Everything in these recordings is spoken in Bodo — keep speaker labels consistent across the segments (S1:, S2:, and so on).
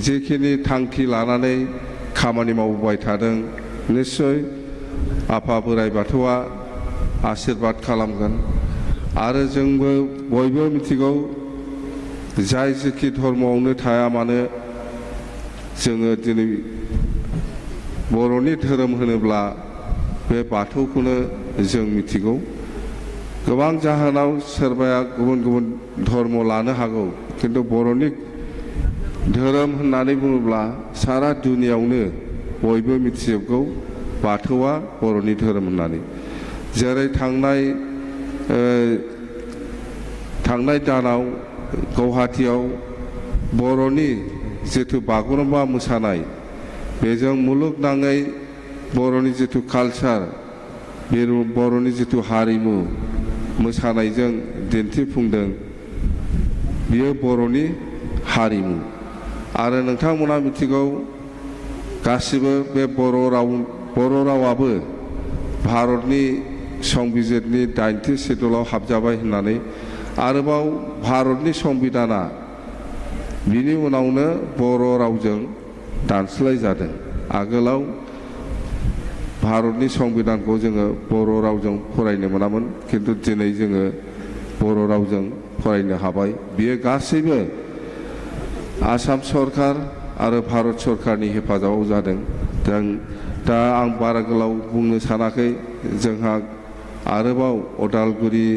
S1: जेखिनि थांखि लानानै खामानि मावबाय थादों निश्चय आफा बोराइ बाथौआ आशीर्बाद खालामगोन आरो जोंबो बयबो मिथिगौ जाय जेखि धर्मआवनो थाया मानो जोङो दिनै बर'नि धोरोम होनोब्ला बे बाथौखौनो जों मिथिगौ गोबां जाहोनाव सोरबाया गुबुन गुबुन धर्म लानो हागौ किन्तु बर'नि धोरोम होननानै बुङोब्ला सारा दुनियावनो बयबो मिथिजोबगौ बाथौआ बर'नि धोरोम होननानै जेरै थांनाय दानाव गुवाहाटीआव बर'नि जिथु बागुरुम्बा मोसानाय बेजों मुलुगनाङै बर'नि जिथु कालचार बे बर'नि जिथु हारिमु मोसानायजों दिन्थिफुंदों बियो बर'नि हारिमु आरो नोंथांमोना मिथिगौ गासिबो बे बर' रावाबो भारतनि संबिजिरनि 80 सिडुलाव हाबजाबाय होननानै आरोबाव भारतनि संबिधाना बिनि उनावनो बर' रावजों दानस्लाय जादों आगोलाव भारतनि संबिधानखौ जोङो बर' रावजों फरायनो मोनामोन किन्तु दिनै जोङो बर' रावजों फरायनो हाबाय बियो गासैबो आसाम सरकार आरो भारत सरकारनि हेफाजाबाव जादों दा आं बारा गोलाव बुंनो सानाखै जोंहा आरोबाव अदालगुरि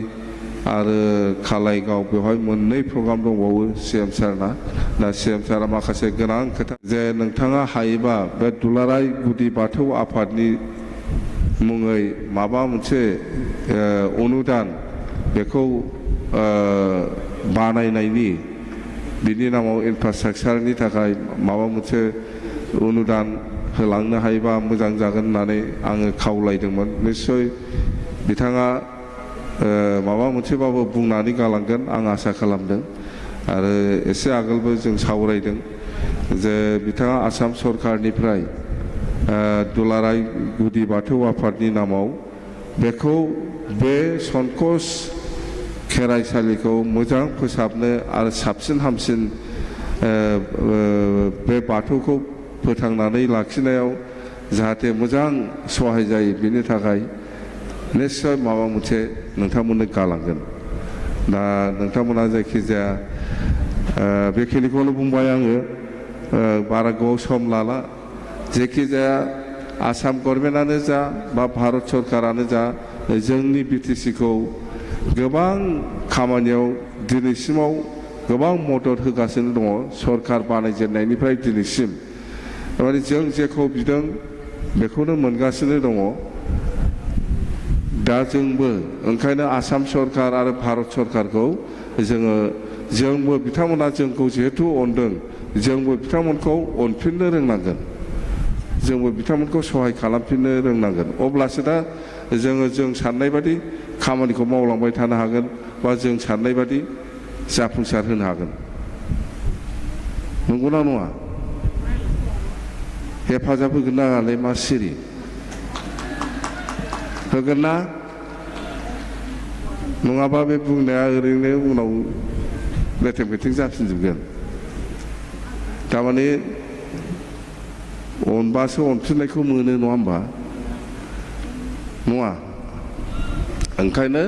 S1: आरो खालाइगाव बेवहाय मोननै प्रग्राम दंबावो CM सारना दा CM सारा माखासे गोनां खोथा जे नोंथाङा हायोबा बे दुलाराय गुदि बाथौ आफादनि मुङै माबा मोनसे अनुदान बेखौ बानायनायनि बिनि नामाव इनफ्रास्ट्राक्चारनि थाखाय माबा मोनसे अनुदान होलांनो हायोबा मोजां जागोन होननानै आङो खावलायदोंमोन निश्चय बिथाङा माबा मोनसेबाबो बुंनानै गालांगोन आं आसा खालामदों आरो एसे आगोलबो जों सावरायदों जे बिथाङा आसाम सरकारनिफ्राय दुलाराय गुदि बाथौ आफादनि नामाव बेखौ बे संकस खेराइसालिखौ मोजां फोसाबनो आरो साबसिन हामसिन बे बाथौखौ फोथांनानै लाखिनायाव जाहाथे मोजां सहाय जायो बिनि थाखाय निश्चय माबा मोनसे नोंथांमोननो गालांगोन दा नोंथांमोना जायखिजाया बेखिनिखौनो बुंबाय आङो बारा गोबाव सम लाला जायखिजाया आसाम गभर्नमेन्टआनो जा बा भारत सरकारानो जा जोंनि BTC-खौ गोबां खामानियाव दिनैसिमाव गोबां मदद होगासिनो दङ सरकार बानायजेननायनिफ्राय दिनैसिम माने जों जेखौ बिदों बेखौनो मोनगासिनो दङ दा जोंबो ओंखायनो आसाम सरकार आरो भारत सरकारखौ जोंबो बिथांमोना जोंखौ जिहेतु अनदों जोंबो बिथांमोनखौ अनफिननो रोंनांगोन जोंबो बिथांमोनखौ सहाय खालामफिननो रोंनांगोन अब्लासो दा जों साननाय बादि खामानिखौ मावलांबाय थानो हागोन बा जों साननाय बादि जाफुंसार होनो हागोन नंगौना नङा हेफाजाब होगोन नाङालाय मा सिरि होगोन ना नङाबा बे बुंनाया ओरैनो उनाव लेथें फेथें जाफिनजोबगोन थारमाने अनबासो अनफिननायखौ मोनो नङा होमबा नङा ओंखायनो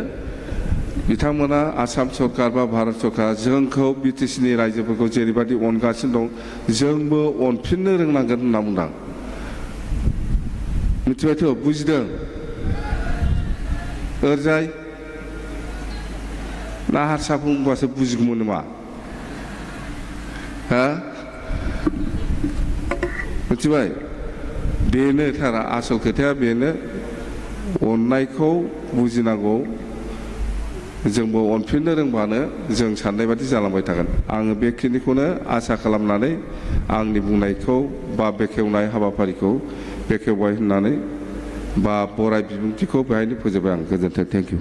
S1: बिथांमोना आसाम सरकार बा भारत सरकार जोंखौ BTC-नि रायजोफोरखौ जेरैबायदि अनगासिनो दं जोंबो अनफिननो रोंनांगोन होनना बुंदां मिथिबायथ' बुजिदों ओरजाय ना हारसा बुंबासो बुजिगौमोन नामा हा मिथिबाय बेनो थारा आसल खोथाया बेनो अननायखौ बुजिनांगौ जोंबो अनफिननो रोंबानो जों साननाय बादि जालांबाय थागोन आङो बेखिनिखौनो आसा खालामनानै आंनि बुंनायखौ बा बेखेवनाय हाबाफारिखौ बेखेवबाय होननानै बा बराय बिबुंथिखौ बेहायनो फोजोबबाय आं गोजोन्थों थेंक इउ